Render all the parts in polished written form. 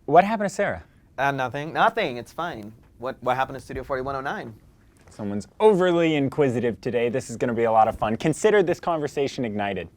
What happened to Sarah? Nothing. It's fine. What happened to Studio 4109? Someone's overly inquisitive today. This is going to be a lot of fun. Consider this conversation ignited.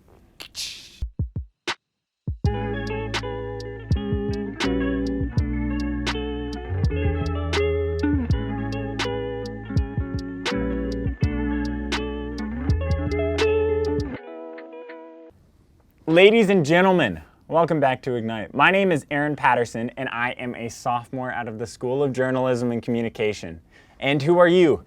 Ladies and gentlemen, welcome back to Ignite. My name is Aaron Patterson, and I am a sophomore out of the School of Journalism and Communication. And who are you?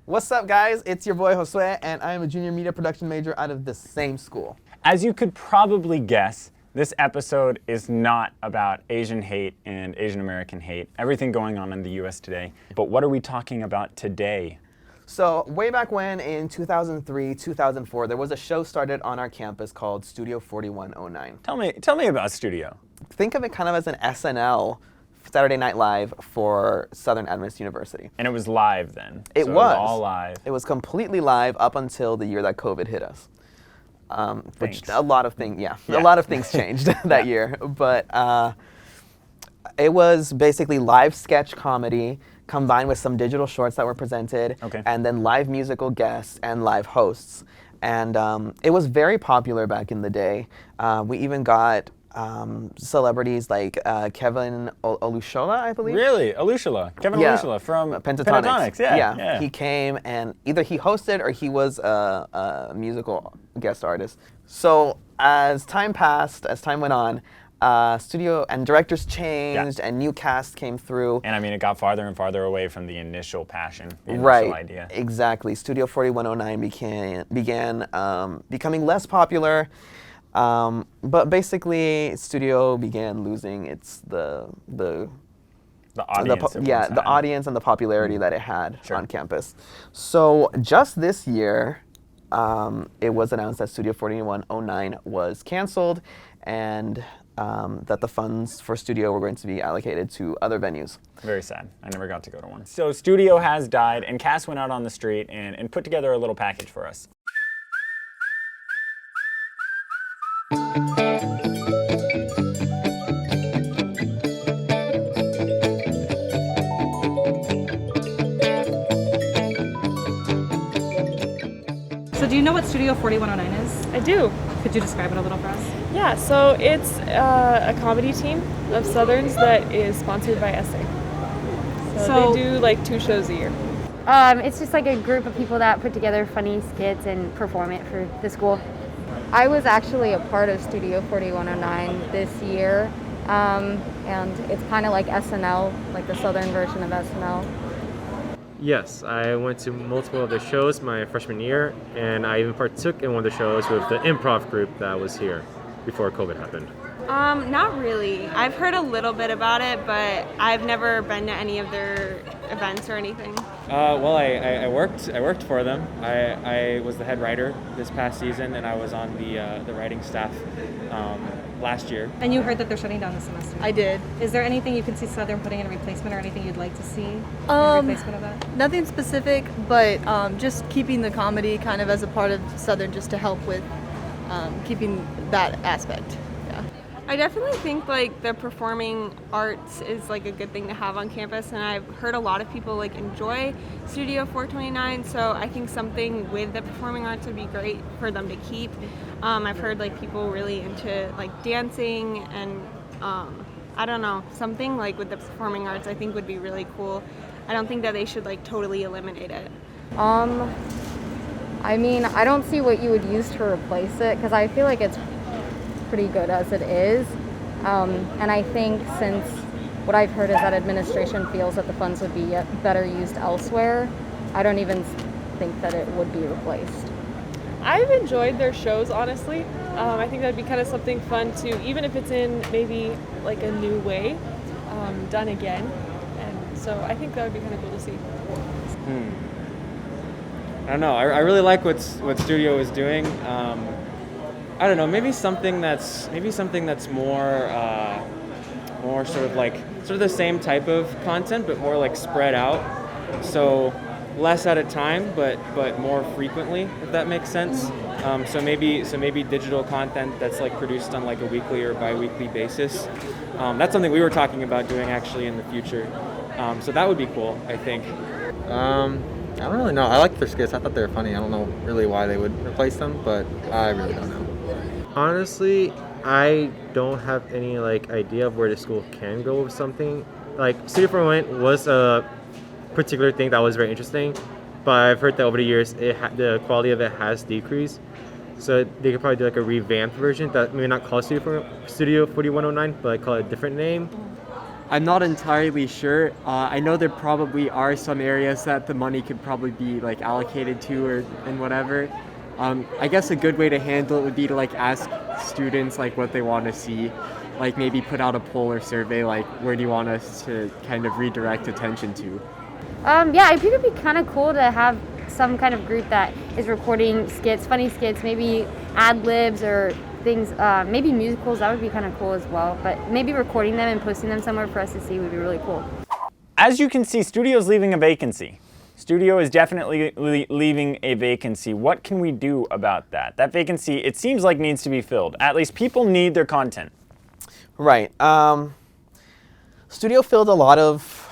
What's up, guys? It's your boy Josué, and I am a junior media production major out of the same school. As you could probably guess, this episode is not about Asian hate and Asian American hate, everything going on in the US today. But what are we talking about today? So way back when, in 2003, 2004, there was a show started on our campus called Studio 4109. Tell me about Studio. Think of it kind of as an SNL, Saturday Night Live, for Southern Adventist University. And it was live then? It so was. It was all live. It was completely live up until the year that COVID hit us. Which a lot of things, a lot of things changed that year. But it was basically live sketch comedy combined with some digital shorts that were presented, and then live musical guests and live hosts. And it was very popular back in the day. We even got celebrities like Kevin Olushola, I believe. Really? Olushola? Kevin Olushola from Pentatonics. Yeah. He came and either he hosted or he was a musical guest artist. So as time passed, as time went on, studio and directors changed and new casts came through. And I mean, it got farther and farther away from the initial passion, the initial idea. Exactly. Studio 4109 began becoming less popular. But basically, Studio began losing the audience. The audience and the popularity that it had on campus. So just this year, it was announced that Studio 4109 was canceled, and that the funds for Studio were going to be allocated to other venues. Very sad. I never got to go to one. So Studio has died, and Cass went out on the street and put together a little package for us. So do you know what Studio 4109 is? I do. Could you describe it a little for us? Yeah, so it's a comedy team of Southerns that is sponsored by Essay. So they do like 2 shows a year. It's just like a group of people that put together funny skits and perform it for the school. I was actually a part of Studio 4109 this year, and it's kind of like SNL, like the Southern version of SNL. Yes, I went to multiple of the shows my freshman year, and I even partook in one of the shows with the improv group that was here before COVID happened. Not really. I've heard a little bit about it, but I've never been to any of their events or anything. Well, I worked for them. I was the head writer this past season, and I was on the writing staff last year. And you heard that they're shutting down this semester? I did. Is there anything you can see Southern putting in a replacement, or anything you'd like to see in replacement of that? Nothing specific, but just keeping the comedy kind of as a part of Southern, just to help with keeping that aspect. Yeah. I definitely think like the performing arts is like a good thing to have on campus, and I've heard a lot of people like enjoy Studio 429, so I think something with the performing arts would be great for them to keep. I've heard like people really into like dancing, and I don't know, something like with the performing arts I think would be really cool. I don't think that they should like totally eliminate it. I mean, I don't see what you would use to replace it, because I feel like it's pretty good as it is. And I think since what I've heard is that administration feels that the funds would be better used elsewhere, I don't even think that it would be replaced. I've enjoyed their shows, honestly. I think that'd be kind of something fun to, even if it's in maybe like a new way, done again. And so I think that would be kind of cool to see. I don't know. I really like what Studio is doing. I don't know. Maybe something that's more sort of the same type of content, but more like spread out. So less at a time, but more frequently, if that makes sense. So maybe digital content that's like produced on like a weekly or bi-weekly basis. That's something we were talking about doing actually in the future. So that would be cool, I think. I don't really know. I like their skits. I thought they were funny. I don't know really why they would replace them, but I really don't know. Honestly, I don't have any like idea of where the school can go with something. Like Studio 411 was a particular thing that was very interesting, but I've heard that over the years the quality of it has decreased. So they could probably do like a revamped version that maybe not call Studio 4109, but like call it a different name. I'm not entirely sure. I know there probably are some areas that the money could probably be like allocated to and whatever. I guess a good way to handle it would be to like ask students like what they want to see, like maybe put out a poll or survey like where do you want us to kind of redirect attention to. Yeah, I think it'd be kind of cool to have some kind of group that is recording skits, funny skits, maybe ad libs or things, maybe musicals. That would be kind of cool as well. But maybe recording them and posting them somewhere for us to see would be really cool. As you can see, Studio's leaving a vacancy. Studio is definitely leaving a vacancy. What can we do about that? That vacancy, it seems like, needs to be filled. At least people need their content. Right. Studio filled a lot of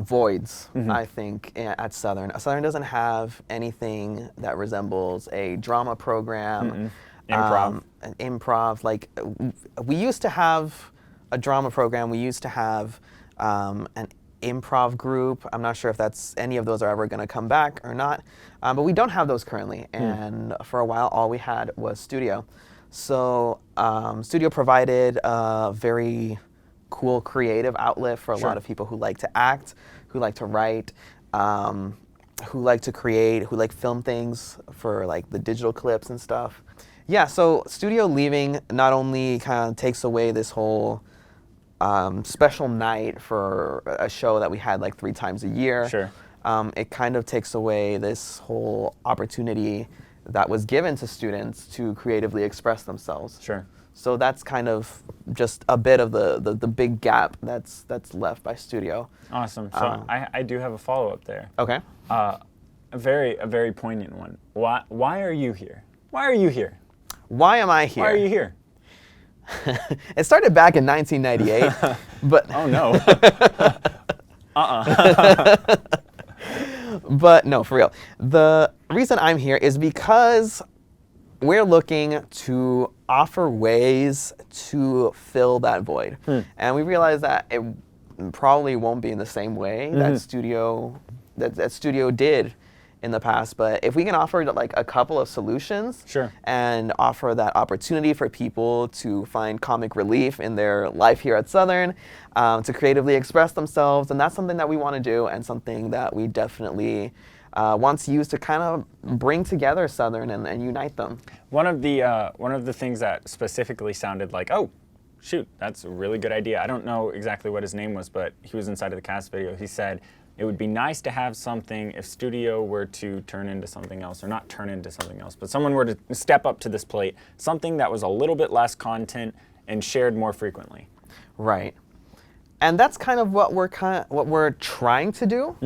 voids, I think, at Southern. Southern doesn't have anything that resembles a drama program. Improv. An improv. Like, we used to have a drama program. We used to have an improv group. I'm not sure if any of those are ever going to come back or not, but we don't have those currently. And for a while, all we had was Studio. So Studio provided a very cool creative outlet for a lot of people who like to act, who like to write, who like to create, who like film things for like the digital clips and stuff. Yeah, so Studio leaving not only kind of takes away this whole special night for a show that we had like 3 times a year. Sure. It kind of takes away this whole opportunity that was given to students to creatively express themselves. Sure. So that's kind of just a bit of the big gap that's left by Studio. Awesome. So I do have a follow-up there. Okay. A very poignant one. Why are you here? Why are you here? Why am I here? Why are you here? It started back in 1998, but oh no. But no, for real. The reason I'm here is because we're looking to offer ways to fill that void. And we realize that it probably won't be in the same way that Studio did in the past, but if we can offer like a couple of solutions and offer that opportunity for people to find comic relief in their life here at Southern, to creatively express themselves, and that's something that we want to do and something that we definitely want to use to kind of bring together Southern and unite them. One of the things that specifically sounded like, oh, shoot, that's a really good idea. I don't know exactly what his name was, but he was inside of the cast video. He said, it would be nice to have something if Studio were to turn into something else, or not turn into something else, but someone were to step up to this plate, something that was a little bit less content and shared more frequently. Right. And that's kind of what we're trying to do.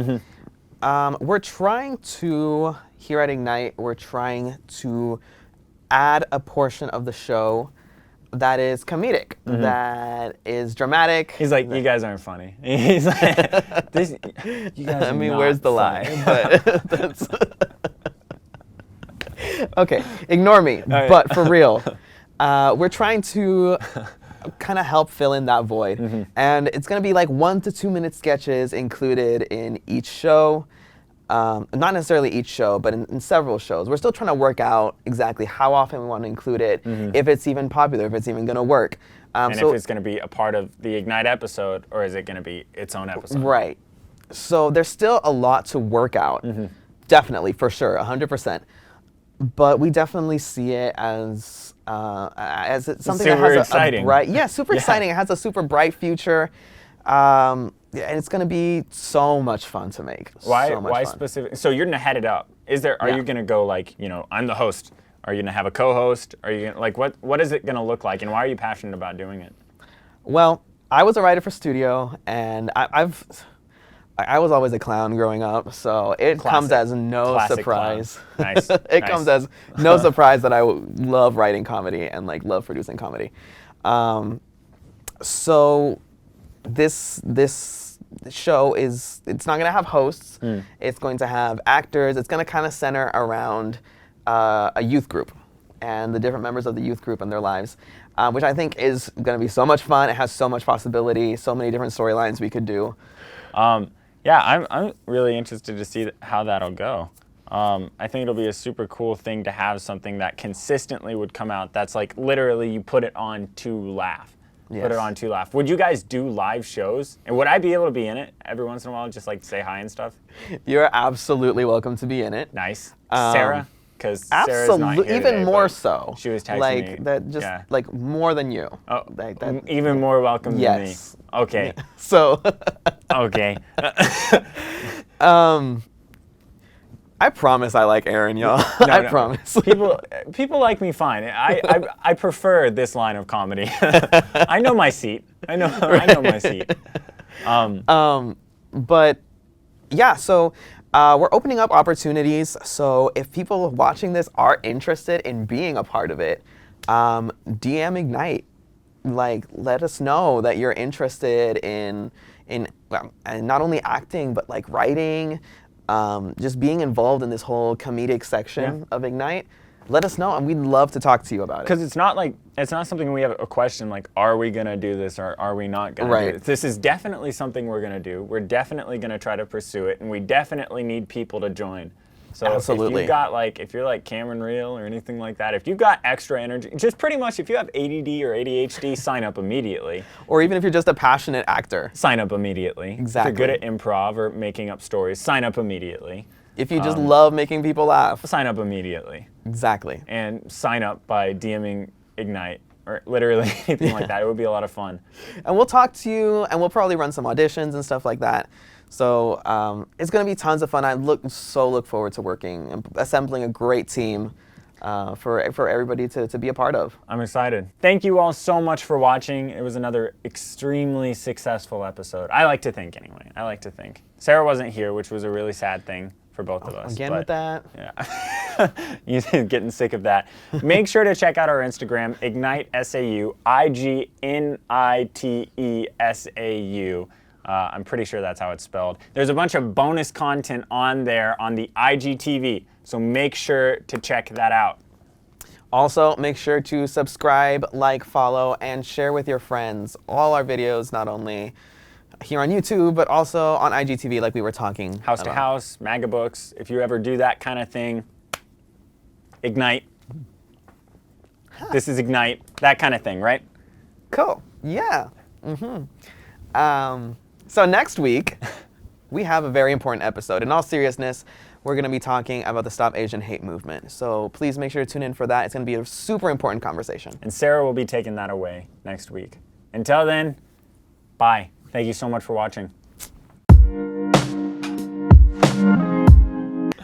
We're trying to, here at Ignite, we're trying to add a portion of the show that is comedic, that is dramatic. He's like, you guys aren't funny. He's like, you guys are not where's the funny. lie? But that's okay, ignore me. Right. But for real, we're trying to kind of help fill in that void. And it's going to be like 1 to 2 minute sketches included in each show. Not necessarily each show, but in several shows. We're still trying to work out exactly how often we want to include it, if it's even popular, if it's even going to work. And if it's going to be a part of the Ignite episode, or is it going to be its own episode? Right. So there's still a lot to work out. Definitely, for sure, 100%. But we definitely see it as something that has exciting. a bright, super exciting. It has a super bright future. And it's going to be so much fun to make. Why specific? So you're going to head it up. Are you going to go like, I'm the host? Are you going to have a co-host? Are you gonna, like what is it going to look like, and why are you passionate about doing it? Well, I was a writer for Studio, and I was always a clown growing up, so it comes as no Classic surprise. clown. Nice. It comes as no surprise that I love writing comedy and like love producing comedy. So this show it's not going to have hosts. It's going to have actors. It's going to kind of center around a youth group and the different members of the youth group and their lives, which I think is going to be so much fun. It has so much possibility, so many different storylines we could do. Yeah, I'm really interested to see how that'll go. I think it'll be a super cool thing to have something that consistently would come out that's like literally you put it on to laugh. Yes. Put it on to laugh. Would you guys do live shows? And would I be able to be in it every once in a while, just like say hi and stuff? You're absolutely welcome to be in it. Nice. Sarah? Because Sarah's not Absolutely, here even today, more but so. She was texting like me. that, just like more than you. Oh, like that, even more welcome yes. than me. Okay. So. Okay. I promise I like Aaron, y'all. No, I promise. People like me fine. I prefer this line of comedy. I know my seat. I know my seat. But yeah, so we're opening up opportunities. So if people watching this are interested in being a part of it, DM Ignite. Like, let us know that you're interested in and not only acting but like writing, just being involved in this whole comedic section of Ignite. Let us know, and we'd love to talk to you about it. Because it's not something we have a question like, are we gonna do this or are we not gonna do it? This is definitely something we're gonna do. We're definitely gonna try to pursue it, and we definitely need people to join. So absolutely. if you've got if you're like Cameron Reel or anything like that, if you've got extra energy, just pretty much if you have ADD or ADHD, sign up immediately. Or even if you're just a passionate actor. Sign up immediately. Exactly. If you're good at improv or making up stories, sign up immediately. If you just love making people laugh. Sign up immediately. Exactly. And sign up by DMing Ignite or literally anything like that. It would be a lot of fun. And we'll talk to you, and we'll probably run some auditions and stuff like that. So it's going to be tons of fun. I look forward to working and assembling a great team for everybody to be a part of. I'm excited. Thank you all so much for watching. It was another extremely successful episode. I like to think anyway. I like to think. Sarah wasn't here, which was a really sad thing for both of us. Again with that. Yeah. You're getting sick of that. Make sure to check out our Instagram, Ignite SAU, IGNITESAU. I'm pretty sure that's how it's spelled. There's a bunch of bonus content on there on the IGTV, so make sure to check that out. Also, make sure to subscribe, like, follow, and share with your friends all our videos, not only here on YouTube, but also on IGTV like we were talking House to House, MAGA Books. If you ever do that kind of thing, Ignite. This is Ignite. That kind of thing, right? Cool. Yeah. So next week, we have a very important episode. In all seriousness, we're going to be talking about the Stop Asian Hate movement. So please make sure to tune in for that. It's going to be a super important conversation. And Sarah will be taking that away next week. Until then, bye. Thank you so much for watching.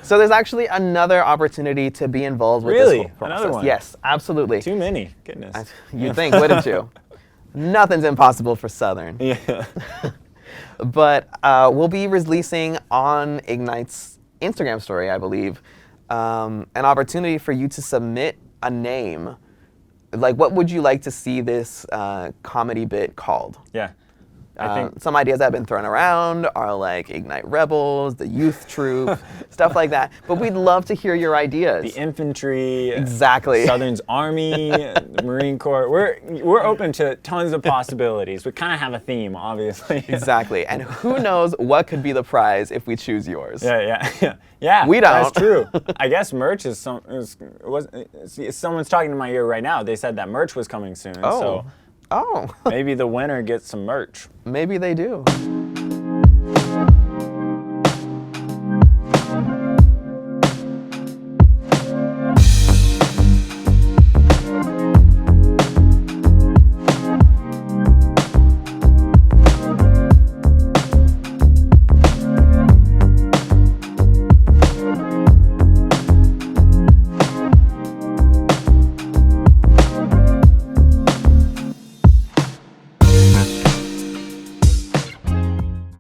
So there's actually another opportunity to be involved with really? this whole process. Another one? Yes, absolutely. Too many. Goodness. You'd think, wouldn't you? Nothing's impossible for Southern. Yeah. But we'll be releasing on Ignite's Instagram story, I believe, an opportunity for you to submit a name. Like, what would you like to see this comedy bit called? Yeah. I think some ideas that have been thrown around are like Ignite Rebels, the Youth Troop, stuff like that. But we'd love to hear your ideas. the infantry, Exactly. Southern's Army, the Marine Corps. We're open to tons of possibilities. We kind of have a theme, obviously. Exactly. And who knows what could be the prize if we choose yours. Yeah. We don't. That's true. I guess merch someone's talking to my ear right now. They said that merch was coming soon. Oh. So maybe the winner gets some merch. Maybe they do.